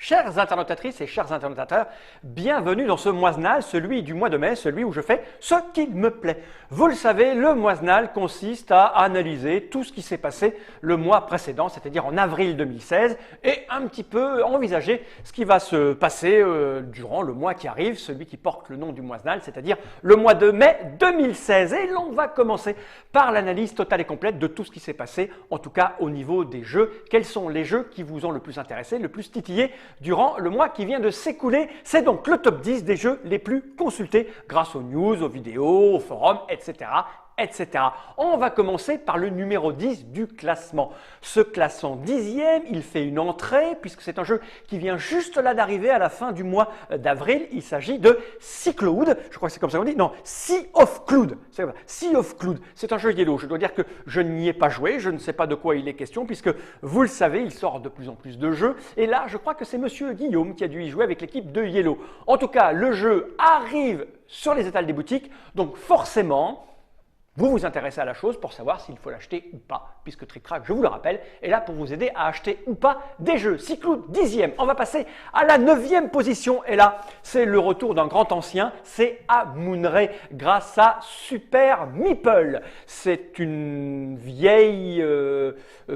Chères internautatrices et chers internautateurs, bienvenue dans ce Moisenal, celui du mois de mai, celui où je fais ce qu'il me plaît. Vous le savez, le Moisenal consiste à analyser tout ce qui s'est passé le mois précédent, c'est-à-dire en avril 2016, et un petit peu envisager ce qui va se passer durant le mois qui arrive, celui qui porte le nom du Moisenal, c'est-à-dire le mois de mai 2016. Et l'on va commencer par l'analyse totale et complète de tout ce qui s'est passé, en tout cas au niveau des jeux. Quels sont les jeux qui vous ont le plus intéressé, le plus titillé durant le mois qui vient de s'écouler? C'est donc le top 10 des jeux les plus consultés grâce aux news, aux vidéos, aux forums, etc. etc. On va commencer par le numéro 10 du classement. Ce classant 10e, il fait une entrée puisque c'est un jeu qui vient juste là d'arriver à la fin du mois d'avril. Il s'agit de Sea Cloud, je crois que c'est comme ça qu'on dit, non, Sea of Cloud. Sea of Cloud, c'est un jeu Yellow. Je dois dire que je n'y ai pas joué, je ne sais pas de quoi il est question puisque vous le savez, il sort de plus en plus de jeux. Et là, je crois que c'est Monsieur Guillaume qui a dû y jouer avec l'équipe de Yellow. En tout cas, le jeu arrive sur les étals des boutiques, donc forcément, vous vous intéressez à la chose pour savoir s'il faut l'acheter ou pas, puisque Trick Track, je vous le rappelle, est là pour vous aider à acheter ou pas des jeux. Sea Cloud 10e, on va passer à la 9e position, et là, c'est le retour d'un grand ancien, c'est Amun-Re, grâce à Super Meeple. C'est une vieille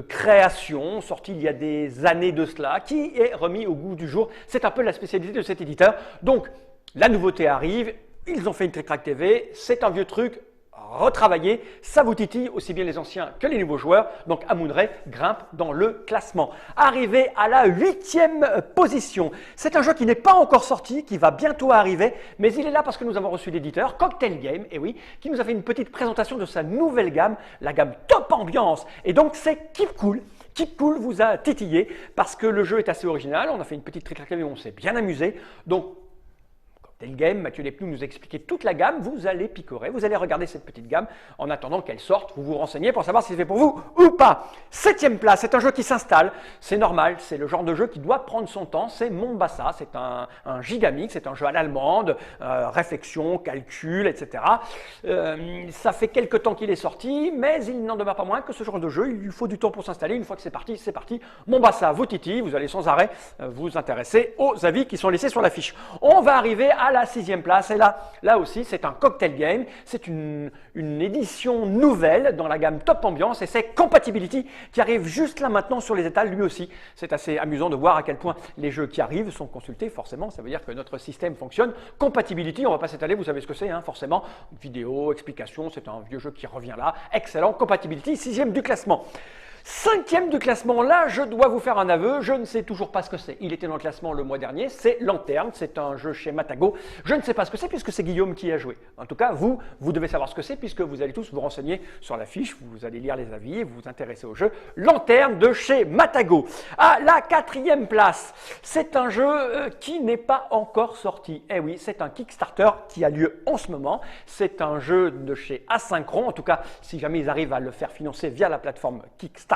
création, sortie il y a des années de cela, qui est remis au goût du jour. C'est un peu la spécialité de cet éditeur. Donc, la nouveauté arrive, ils ont fait une Trick Track TV, c'est un vieux truc, retravaillé, ça vous titille aussi bien les anciens que les nouveaux joueurs, donc Amun-Re grimpe dans le classement. Arrivé à la 8e position, c'est un jeu qui n'est pas encore sorti, qui va bientôt arriver, mais il est là parce que nous avons reçu l'éditeur Cocktail Game, et oui, qui nous a fait une petite présentation de sa nouvelle gamme, la gamme Top Ambiance, et donc c'est Keep Cool. Keep Cool vous a titillé parce que le jeu est assez original, on a fait une petite trick et on s'est bien amusé, donc Cocktail Game, Mathieu Despnous nous a expliqué toute la gamme, vous allez picorer, vous allez regarder cette petite gamme en attendant qu'elle sorte, vous vous renseignez pour savoir si c'est fait pour vous ou pas. 7e place, c'est un jeu qui s'installe, c'est normal, c'est le genre de jeu qui doit prendre son temps, c'est Mombasa, c'est un gigamix, c'est un jeu à l'allemande, réflexion, calcul, etc. Ça fait quelques temps qu'il est sorti, mais il n'en demeure pas moins que ce genre de jeu, il lui faut du temps pour s'installer, une fois que c'est parti, c'est parti. Mombasa vous titille, vous allez sans arrêt vous intéresser aux avis qui sont laissés sur la fiche. On va arriver à la 6e place, et là aussi c'est un cocktail game, c'est une édition nouvelle dans la gamme Top Ambiance, et c'est Compatibility qui arrive juste là maintenant sur les étals lui aussi. C'est assez amusant de voir à quel point les jeux qui arrivent sont consultés, forcément ça veut dire que notre système fonctionne. Compatibility, on va pas s'étaler, vous savez ce que c'est, hein, forcément, vidéo, explication, c'est un vieux jeu qui revient là, excellent. Compatibility, 6e du classement. 5e du classement, là je dois vous faire un aveu, je ne sais toujours pas ce que c'est. Il était dans le classement le mois dernier, c'est Lanterne, c'est un jeu chez Matago. Je ne sais pas ce que c'est puisque c'est Guillaume qui a joué. En tout cas, vous devez savoir ce que c'est puisque vous allez tous vous renseigner sur la fiche, vous allez lire les avis, vous vous intéresser au jeu. Lanterne de chez Matago. À la 4e place, c'est un jeu qui n'est pas encore sorti. Eh oui, c'est un Kickstarter qui a lieu en ce moment. C'est un jeu de chez Asynchron, en tout cas, si jamais ils arrivent à le faire financer via la plateforme Kickstarter.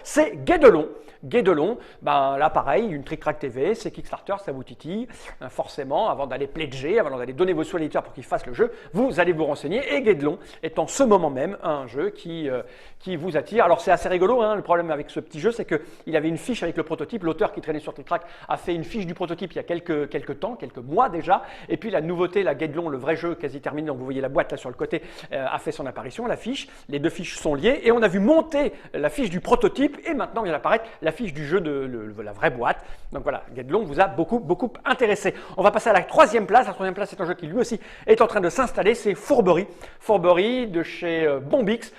C'est Guédelon. Guédelon, ben là pareil, une Trick Track TV, c'est Kickstarter, ça vous titille. Forcément, avant d'aller pledger, avant d'aller donner vos sous à l'éditeur pour qu'il fasse le jeu, vous allez vous renseigner. Et Guédelon est en ce moment même un jeu qui vous attire. Alors c'est assez rigolo, hein, le problème avec ce petit jeu, c'est qu'il avait une fiche avec le prototype. L'auteur qui traînait sur Trick Track a fait une fiche du prototype il y a quelques temps, quelques mois déjà. Et puis la nouveauté, la Guédelon, le vrai jeu quasi terminé, donc vous voyez la boîte là sur le côté, a fait son apparition, la fiche. Les deux fiches sont liées et on a vu monter la fiche du prototype et maintenant vient apparaître la fiche du jeu de la vraie boîte. Donc voilà, Guédelon vous a beaucoup intéressé. On va passer à la 3e place. La 3e place, c'est un jeu qui lui aussi est en train de s'installer, c'est Fourberie. Fourberie de chez Bombix.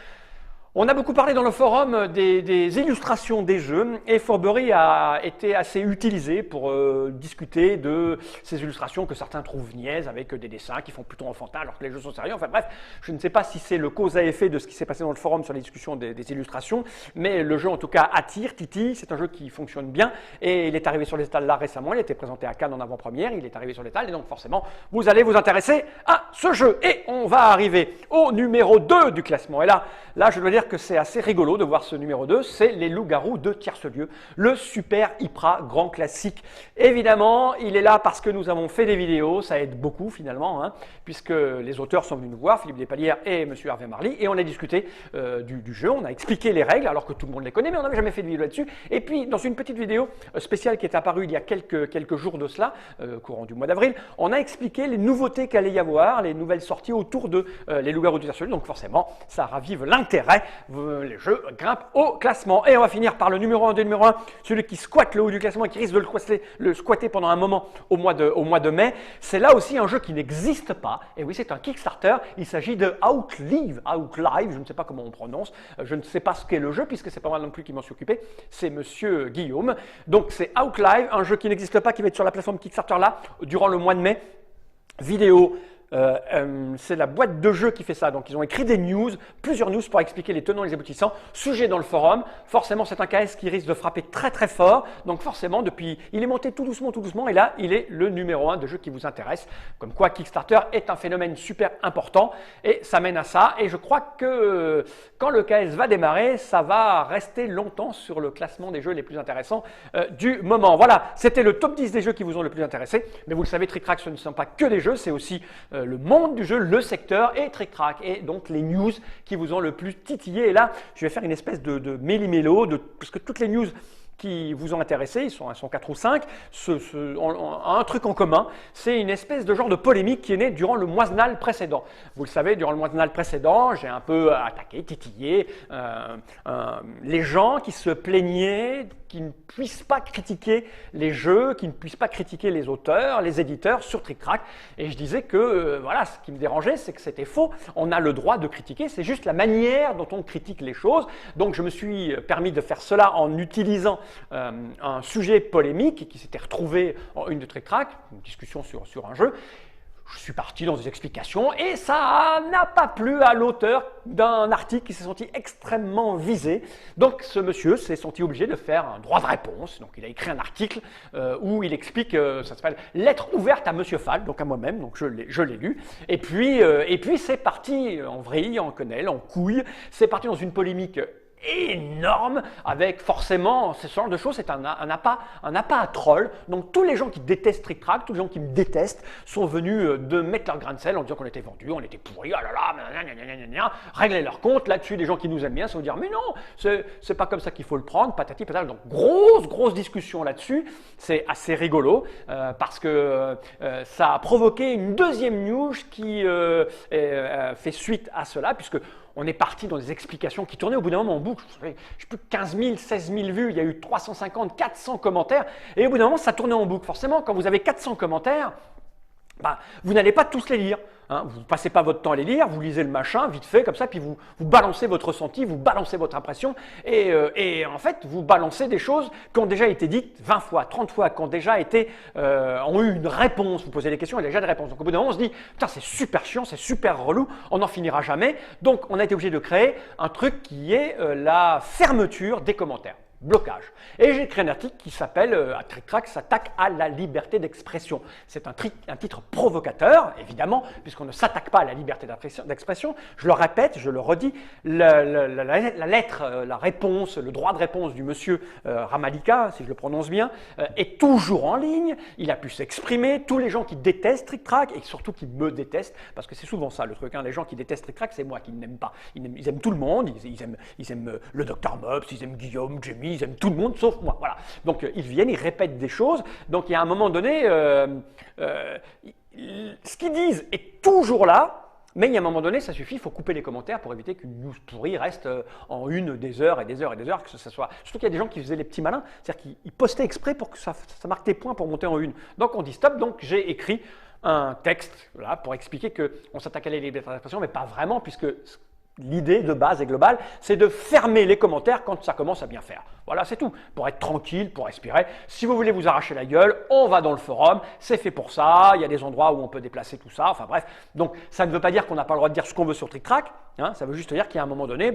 On a beaucoup parlé dans le forum des illustrations des jeux et Fourberie a été assez utilisé pour discuter de ces illustrations que certains trouvent niaises avec des dessins qui font plutôt enfantin alors que les jeux sont sérieux. Enfin bref, je ne sais pas si c'est le cause à effet de ce qui s'est passé dans le forum sur les discussions des illustrations, mais le jeu en tout cas attire, titille, c'est un jeu qui fonctionne bien et il est arrivé sur les étals là récemment, il a été présenté à Cannes en avant-première, il est arrivé sur l'étal et donc forcément vous allez vous intéresser à ce jeu. Et on va arriver au numéro 2 du classement et là je dois dire dire que c'est assez rigolo de voir ce numéro 2, c'est les loups-garous de Tierce-Lieu, le super Ypra grand classique. Évidemment, il est là parce que nous avons fait des vidéos, ça aide beaucoup finalement, hein, puisque les auteurs sont venus nous voir, Philippe Despalières et M. Hervé Marly, et on a discuté du jeu, on a expliqué les règles, alors que tout le monde les connaît, mais on n'avait jamais fait de vidéo là-dessus. Et puis, dans une petite vidéo spéciale qui est apparue il y a quelques jours de cela, courant du mois d'avril, on a expliqué les nouveautés qu'allait y avoir, les nouvelles sorties autour de les loups-garous de Tierce-Lieu, donc forcément, ça ravive l'intérêt, les jeux grimpent au classement. Et on va finir par le numéro 1 du numéro 1, celui qui squatte le haut du classement et qui risque de le squatter pendant un moment au mois de mai. C'est là aussi un jeu qui n'existe pas, et oui, c'est un Kickstarter, il s'agit de Outlive, je ne sais pas comment on prononce, je ne sais pas ce qu'est le jeu, puisque c'est pas moi non plus qui m'en suis occupé, c'est Monsieur Guillaume. Donc c'est Outlive, un jeu qui n'existe pas, qui va être sur la plateforme Kickstarter là, durant le mois de mai. Vidéo, c'est la boîte de jeu qui fait ça. Donc ils ont écrit des news, plusieurs news pour expliquer les tenants et les aboutissants. Sujet dans le forum. Forcément, c'est un KS qui risque de frapper très très fort. Donc forcément, depuis, il est monté tout doucement. Et là, il est le numéro 1 de jeu qui vous intéresse. Comme quoi, Kickstarter est un phénomène super important. Et ça mène à ça. Et je crois que quand le KS va démarrer, ça va rester longtemps sur le classement des jeux les plus intéressants du moment. Voilà, c'était le top 10 des jeux qui vous ont le plus intéressé. Mais vous le savez, Trick Track, ce ne sont pas que des jeux, c'est aussi le monde du jeu, le secteur et Trick Track, et donc les news qui vous ont le plus titillé. Et là, je vais faire une espèce de méli-mélo, parce que toutes les news qui vous ont intéressé, elles sont 4 ou 5, ont un truc en commun, c'est une espèce de genre de polémique qui est née durant le moisenal précédent. Vous le savez, durant le moisenal précédent, j'ai un peu attaqué, titillé les gens qui se plaignaient qui ne puissent pas critiquer les jeux, qui ne puissent pas critiquer les auteurs, les éditeurs sur Trick Track. Et je disais que voilà, ce qui me dérangeait, c'est que c'était faux. On a le droit de critiquer, c'est juste la manière dont on critique les choses. Donc je me suis permis de faire cela en utilisant un sujet polémique qui s'était retrouvé en une de Trick Track, une discussion sur un jeu. Je suis parti dans des explications et ça n'a pas plu à l'auteur d'un article qui s'est senti extrêmement visé. Donc ce monsieur s'est senti obligé de faire un droit de réponse. Donc il a écrit un article où il explique, ça s'appelle « Lettre ouverte à Monsieur Fall », donc à moi-même, donc je l'ai lu. Et puis c'est parti en vrille, en quenelle, en couille. C'est parti dans une polémique énorme, avec forcément ce genre de choses, c'est un appât à troll. Donc tous les gens qui détestent Trick Track, tous les gens qui me détestent, sont venus de mettre leur grain de sel en disant qu'on était vendus, on était pourris, ah là là, régler leur compte. Là-dessus, des gens qui nous aiment bien, ça veut dire mais non, c'est pas comme ça qu'il faut le prendre, patati patata. Donc grosse discussion là-dessus, c'est assez rigolo parce que ça a provoqué une deuxième news qui fait suite à cela, puisque on est parti dans des explications qui tournaient au bout d'un moment en boucle. Je sais plus, 15 000, 16 000 vues, il y a eu 350, 400 commentaires. Et au bout d'un moment, ça tournait en boucle. Forcément, quand vous avez 400 commentaires, vous n'allez pas tous les lire. Hein. Vous ne passez pas votre temps à les lire, vous lisez le machin vite fait comme ça, puis vous balancez votre ressenti, vous balancez votre impression, et en fait, vous balancez des choses qui ont déjà été dites 20 fois, 30 fois, qui ont déjà été, ont eu une réponse. Vous posez des questions, il y a déjà des réponses. Donc au bout d'un moment, on se dit, putain, c'est super chiant, c'est super relou, on n'en finira jamais. Donc on a été obligé de créer un truc qui est la fermeture des commentaires. Blocage. Et j'ai créé un article qui s'appelle Trick Track s'attaque à la liberté d'expression. C'est un titre provocateur, évidemment, puisqu'on ne s'attaque pas à la liberté d'expression. Je le répète, je le redis, la lettre, la réponse, le droit de réponse du monsieur Ramalika, si je le prononce bien, est toujours en ligne. Il a pu s'exprimer. Tous les gens qui détestent Trick Track, et surtout qui me détestent, parce que c'est souvent ça le truc, hein, les gens qui détestent Trick Track, c'est moi qui n'aime pas. Ils aiment tout le monde, ils aiment le Dr Mops, ils aiment Guillaume, Jamie, ils aiment tout le monde sauf moi. Voilà. Donc ils viennent, ils répètent des choses. Donc il y a un moment donné, ce qu'ils disent est toujours là, mais il y a un moment donné, ça suffit, il faut couper les commentaires pour éviter qu'une news pourrie reste en une des heures et des heures et des heures, que ça soit. Surtout qu'il y a des gens qui faisaient les petits malins, c'est-à-dire qu'ils postaient exprès pour que ça marque des points pour monter en une. Donc on dit stop, donc j'ai écrit un texte voilà, pour expliquer qu'on s'attaque à la liberté d'expression, mais pas vraiment, puisque l'idée de base et globale, c'est de fermer les commentaires quand ça commence à bien faire. Voilà, c'est tout. Pour être tranquille, pour respirer. Si vous voulez vous arracher la gueule, on va dans le forum. C'est fait pour ça. Il y a des endroits où on peut déplacer tout ça. Enfin bref. Donc, ça ne veut pas dire qu'on n'a pas le droit de dire ce qu'on veut sur TrickTrack. Hein, ça veut juste dire qu'à un moment donné,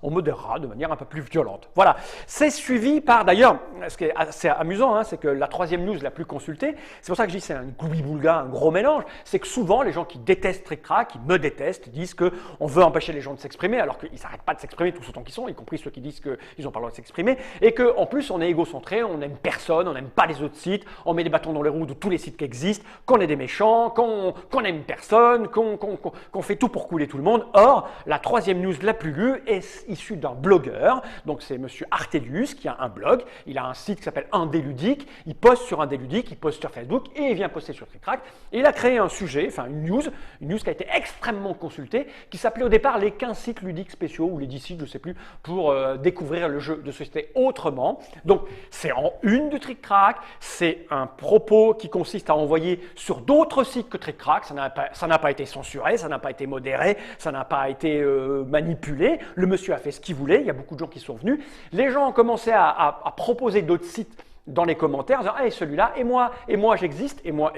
on modérera de manière un peu plus violente. Voilà. C'est suivi par, d'ailleurs, ce qui est assez amusant, hein, c'est que la troisième news la plus consultée, c'est pour ça que je dis c'est un gloubi-boulga, un gros mélange, c'est que souvent les gens qui détestent TrickTrack, qui me détestent, disent qu'on veut empêcher les gens de s'exprimer, alors qu'ils n'arrêtent pas de s'exprimer tous autant qu'ils sont, y compris ceux qui disent qu'ils n'ont pas le droit de s'exprimer, et qu'en plus on est égocentré, on n'aime personne, on n'aime pas les autres sites, on met des bâtons dans les roues de tous les sites qui existent, qu'on est des méchants, qu'on n'aime personne, qu'on fait tout pour couler tout le monde. Or, la troisième news la plus lue est issue d'un blogueur, donc c'est monsieur Artelius qui a un blog, il a un site qui s'appelle Indéludique, il poste sur Indéludique, il poste sur Facebook et il vient poster sur TrickTrack. Et il a créé un sujet, enfin une news qui a été extrêmement consultée, qui s'appelait au départ les 15 sites ludiques spéciaux ou les 10 sites, je ne sais plus, pour découvrir le jeu de société autrement. Donc c'est en une de TrickTrack, c'est un propos qui consiste à envoyer sur d'autres sites que TrickTrack, ça n'a pas été censuré, ça n'a pas été modéré, ça n'a pas été manipulé, le monsieur a fait ce qu'il voulait, il y a beaucoup de gens qui sont venus, les gens ont commencé à proposer d'autres sites dans les commentaires, en disant hey, celui-là, et moi j'existe, et moi.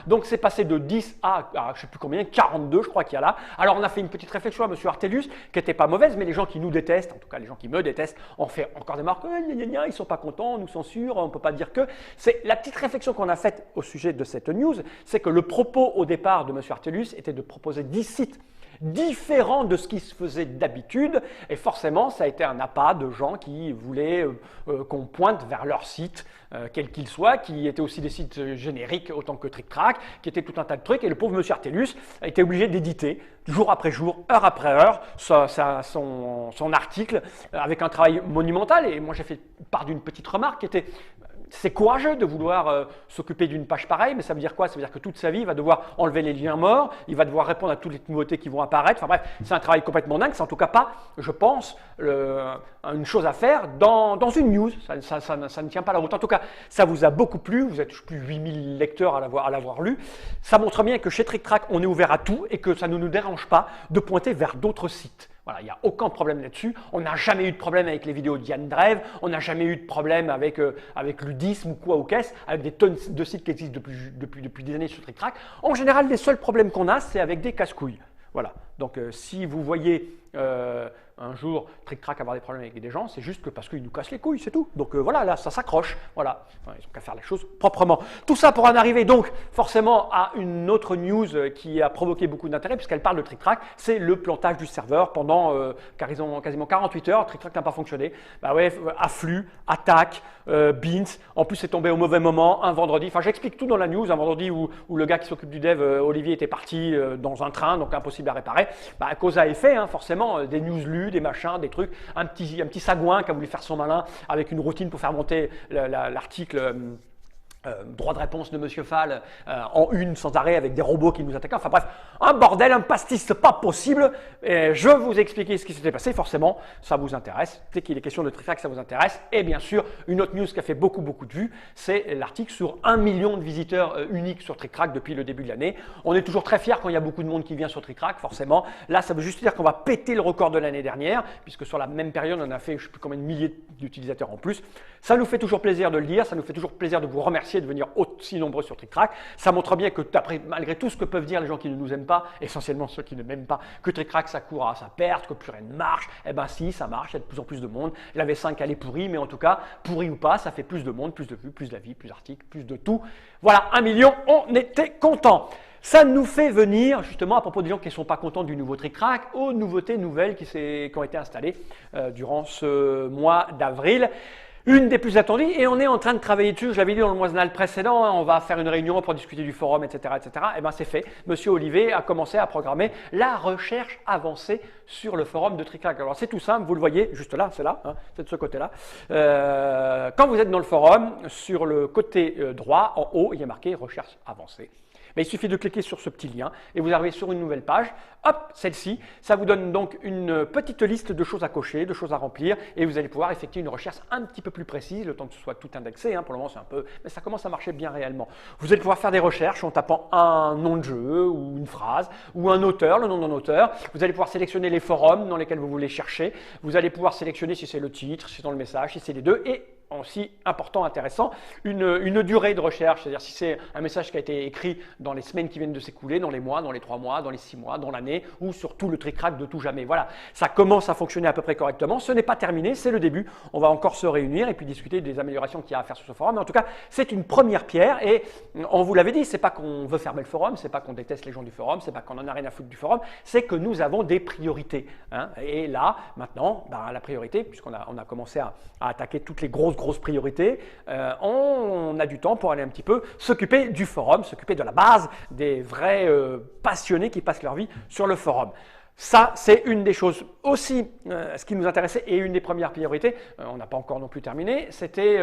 Donc c'est passé de 10 à je ne sais plus combien, 42 je crois qu'il y a là. Alors on a fait une petite réflexion à M. Artelius, qui n'était pas mauvaise, mais les gens qui nous détestent, en tout cas les gens qui me détestent, ont fait encore des marques, ils ne sont pas contents, on nous censure, on ne peut pas dire que. C'est la petite réflexion qu'on a faite au sujet de cette news, c'est que le propos au départ de M. Artelius était de proposer 10 sites différent de ce qui se faisait d'habitude, et forcément ça a été un appât de gens qui voulaient qu'on pointe vers leur site, quel qu'il soit, qui étaient aussi des sites génériques autant que TrickTrack, qui étaient tout un tas de trucs, et le pauvre monsieur Artelius a été obligé d'éditer jour après jour, heure après heure, son article avec un travail monumental, et moi j'ai fait part d'une petite remarque qui était c'est courageux de vouloir s'occuper d'une page pareille, mais ça veut dire quoi? Ça veut dire que toute sa vie, il va devoir enlever les liens morts, il va devoir répondre à toutes les nouveautés qui vont apparaître. Enfin bref, c'est un travail complètement dingue. C'est en tout cas pas, je pense, une chose à faire dans une news. Ça ne tient pas la route. En tout cas, ça vous a beaucoup plu. Vous êtes plus de 8000 lecteurs à l'avoir lu. Ça montre bien que chez TrickTrack, on est ouvert à tout et que ça ne nous dérange pas de pointer vers d'autres sites. Voilà, il n'y a aucun problème là-dessus. On n'a jamais eu de problème avec les vidéos d'Yann Drev, on n'a jamais eu de problème avec Ludisme ou quoi ou qu'est-ce, avec des tonnes de sites qui existent depuis des années sur TrickTrack. En général, les seuls problèmes qu'on a, c'est avec des casse-couilles. Voilà, donc si vous voyez un jour TrickTrack avoir des problèmes avec des gens, c'est juste que parce qu'ils nous cassent les couilles, c'est tout. Donc voilà, là, ça s'accroche. Voilà, enfin, ils ont qu'à faire les choses proprement. Tout ça pour en arriver donc forcément à une autre news qui a provoqué beaucoup d'intérêt puisqu'elle parle de TrickTrack, c'est le plantage du serveur pendant quasiment 48 heures. TrickTrack n'a pas fonctionné. Bah ouais, afflux, attaque, beans. En plus, c'est tombé au mauvais moment, un vendredi. Enfin, j'explique tout dans la news. Un vendredi où le gars qui s'occupe du dev, Olivier, était parti dans un train, donc impossible à réparer. Bah, à cause à effet, hein, forcément, des news lues, des machins, des trucs, un petit sagouin qui a voulu faire son malin avec une routine pour faire monter l'article droit de réponse de Monsieur Fall en une sans arrêt avec des robots qui nous attaquaient. Enfin bref, un bordel, un pastis pas possible. Et je vais vous expliquer ce qui s'était passé. Forcément, ça vous intéresse. Dès qu'il est question de TrickTrack, ça vous intéresse. Et bien sûr, une autre news qui a fait beaucoup de vues, c'est l'article sur 1 million de visiteurs uniques sur TrickTrack depuis le début de l'année. On est toujours très fiers quand il y a beaucoup de monde qui vient sur TrickTrack, forcément. Là, ça veut juste dire qu'on va péter le record de l'année dernière, puisque sur la même période, on a fait je ne sais plus combien de milliers d'utilisateurs en plus. Ça nous fait toujours plaisir de le dire, ça nous fait toujours plaisir de vous remercier de venir aussi nombreux sur TrickTrack. Ça montre bien que malgré tout ce que peuvent dire les gens qui ne nous aiment pas, essentiellement ceux qui ne m'aiment pas, que TrickTrack ça court à sa perte, que plus rien ne marche. Eh bien si, ça marche, il y a de plus en plus de monde. La V5 elle est pourrie, mais en tout cas, pourrie ou pas, ça fait plus de monde, plus de vues, plus d'avis, plus d'articles, plus de tout. Voilà, 1 million, on était contents. Ça nous fait venir justement à propos des gens qui ne sont pas contents du nouveau TrickTrack aux nouveautés nouvelles qui ont été installées durant ce mois d'avril. Une des plus attendues, et on est en train de travailler dessus, je l'avais dit dans le moisnal précédent, hein, on va faire une réunion pour discuter du forum, etc. Et bien c'est fait. Monsieur Olivier a commencé à programmer la recherche avancée sur le forum de TrickTrack. Alors c'est tout simple, vous le voyez, juste là, c'est là, hein, c'est de ce côté-là. Quand vous êtes dans le forum, sur le côté droit, en haut, il y a marqué recherche avancée. Il suffit de cliquer sur ce petit lien et vous arrivez sur une nouvelle page. Hop, celle-ci, ça vous donne donc une petite liste de choses à cocher, de choses à remplir et vous allez pouvoir effectuer une recherche un petit peu plus précise, le temps que ce soit tout indexé. Pour le moment, c'est un peu, mais ça commence à marcher bien réellement. Vous allez pouvoir faire des recherches en tapant un nom de jeu ou une phrase ou un auteur, le nom d'un auteur. Vous allez pouvoir sélectionner les forums dans lesquels vous voulez chercher. Vous allez pouvoir sélectionner si c'est le titre, si c'est dans le message, si c'est les deux et aussi important, intéressant, une durée de recherche, c'est-à-dire si c'est un message qui a été écrit dans les semaines qui viennent de s'écouler, dans les mois, dans les 3 mois, dans les 6 mois, dans l'année, ou sur tout le tric-trac de tout jamais. Voilà, ça commence à fonctionner à peu près correctement. Ce n'est pas terminé, c'est le début. On va encore se réunir et puis discuter des améliorations qu'il y a à faire sur ce forum. Mais en tout cas, c'est une première pierre et on vous l'avait dit, c'est pas qu'on veut fermer le forum, c'est pas qu'on déteste les gens du forum, c'est pas qu'on en a rien à foutre du forum, c'est que nous avons des priorités. Et là, maintenant, la priorité, puisqu'on a commencé à attaquer toutes les grosses priorités, on a du temps pour aller un petit peu s'occuper du forum, s'occuper de la base, des vrais passionnés qui passent leur vie sur le forum. Ça, c'est une des choses aussi, ce qui nous intéressait et une des premières priorités, on n'a pas encore non plus terminé, c'était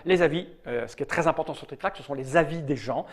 les avis. Ce qui est très important sur TrickTrack, ce sont les avis des gens,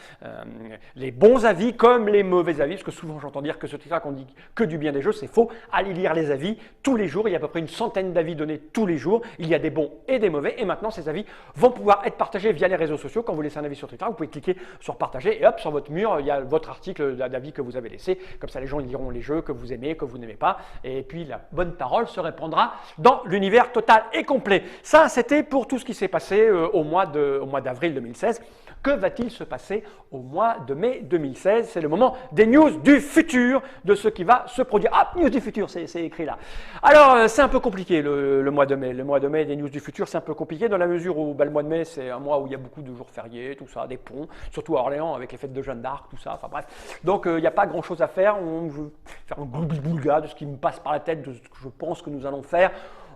les bons avis comme les mauvais avis, parce que souvent j'entends dire que sur TrickTrack on dit que du bien des jeux, c'est faux. Allez lire les avis tous les jours, il y a à peu près une centaine d'avis donnés tous les jours, il y a des bons et des mauvais, et maintenant ces avis vont pouvoir être partagés via les réseaux sociaux. Quand vous laissez un avis sur TrickTrack, vous pouvez cliquer sur partager et hop, sur votre mur, il y a votre article d'avis que vous avez laissé, comme ça les gens ils liront les jeux que vous aimez, que vous n'aimez pas, et puis la bonne parole se répandra dans l'univers total et complet. Ça, c'était pour tout ce qui s'est passé au mois d'avril 2016. Que va-t-il se passer au mois de mai 2016? C'est le moment des news du futur, de ce qui va se produire. Ah, news du futur, c'est écrit là. Alors, c'est un peu compliqué le mois de mai. Le mois de mai des news du futur, c'est un peu compliqué dans la mesure où le mois de mai, c'est un mois où il y a beaucoup de jours fériés, tout ça, des ponts, surtout à Orléans avec les fêtes de Jeanne d'Arc, tout ça, enfin bref. Donc, il n'y a pas grand-chose à faire. On veut faire un gloubi-boulga de ce qui me passe par la tête, de ce que je pense que nous allons faire.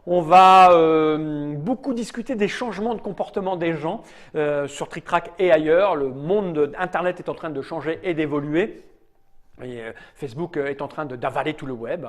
On va beaucoup discuter des changements de comportement des gens sur TrickTrack et ailleurs. Le monde Internet est en train de changer et d'évoluer. Et Facebook est en train d'avaler tout le web.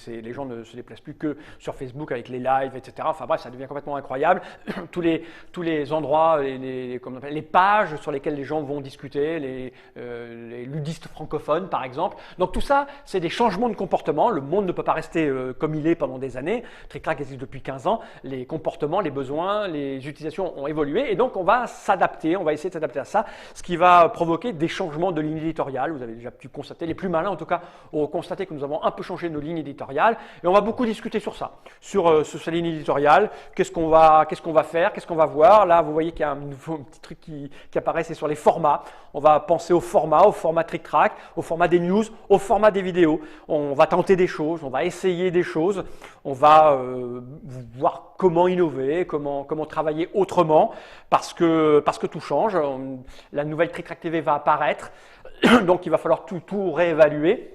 Les gens ne se déplacent plus que sur Facebook avec les lives, etc. Enfin bref, ça devient complètement incroyable. tous les endroits, les pages sur lesquelles les gens vont discuter, les ludistes francophones par exemple. Donc tout ça, c'est des changements de comportement. Le monde ne peut pas rester comme il est pendant des années. TrickTrack existe depuis 15 ans. Les comportements, les besoins, les utilisations ont évolué. Et donc on va s'adapter, on va essayer de s'adapter à ça, ce qui va provoquer des changements de ligne éditoriale. Vous avez déjà pu constater, les plus malins en tout cas, ont constaté que nous avons un peu changé nos lignes éditoriales et on va beaucoup discuter sur ça, sur ces lignes éditoriales, qu'est-ce qu'on va faire, qu'est-ce qu'on va voir. Là, vous voyez qu'il y a un petit truc qui apparaît, c'est sur les formats. On va penser au format TrickTrack, au format des news, au format des vidéos. On va tenter des choses, on va essayer des choses, on va voir comment innover, comment travailler autrement, parce que tout change. La nouvelle TrickTrack TV va apparaître. Donc, il va falloir tout réévaluer.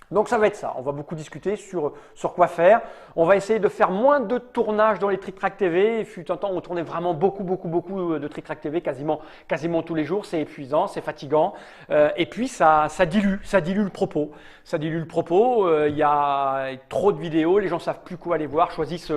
Donc, ça va être ça. On va beaucoup discuter sur quoi faire. On va essayer de faire moins de tournages dans les TrickTrack TV. Il fut un temps où on tournait vraiment beaucoup de TrickTrack TV, quasiment tous les jours. C'est épuisant, c'est fatigant. Et puis, ça dilue le propos. Ça dilue le propos. Il y a trop de vidéos. Les gens ne savent plus quoi aller voir. Choisissent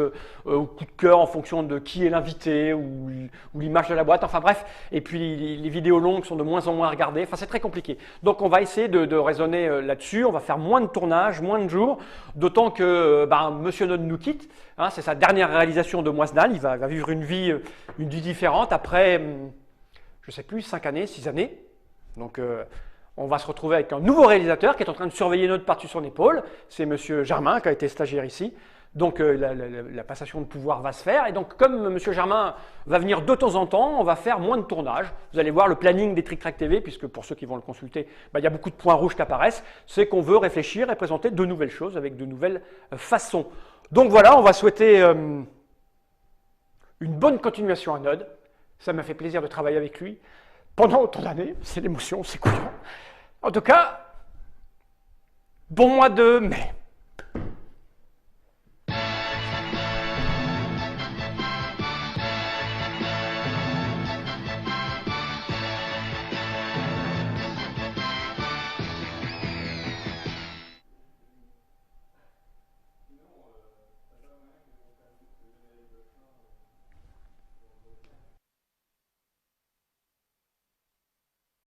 au coup de cœur en fonction de qui est l'invité ou l'image de la boîte. Enfin bref. Et puis, les vidéos longues sont de moins en moins regardées. Enfin, c'est très compliqué. Donc, on va essayer de raisonner là-dessus. On va faire moins de tournage, moins de jours, d'autant que Monsieur Nod nous quitte. C'est sa dernière réalisation de Moisnal. Il va vivre une vie différente après, je ne sais plus, 5 années, 6 années. Donc, on va se retrouver avec un nouveau réalisateur qui est en train de surveiller Nod par-dessus son épaule. C'est Monsieur Germain qui a été stagiaire ici. Donc, la passation de pouvoir va se faire. Et donc, comme M. Germain va venir de temps en temps, on va faire moins de tournages. Vous allez voir le planning des TrickTrack TV, puisque pour ceux qui vont le consulter, il y a beaucoup de points rouges qui apparaissent. C'est qu'on veut réfléchir et présenter de nouvelles choses avec de nouvelles façons. Donc voilà, on va souhaiter une bonne continuation à Nod. Ça m'a fait plaisir de travailler avec lui pendant autant d'années. C'est l'émotion, c'est couillant. En tout cas, bon mois de mai.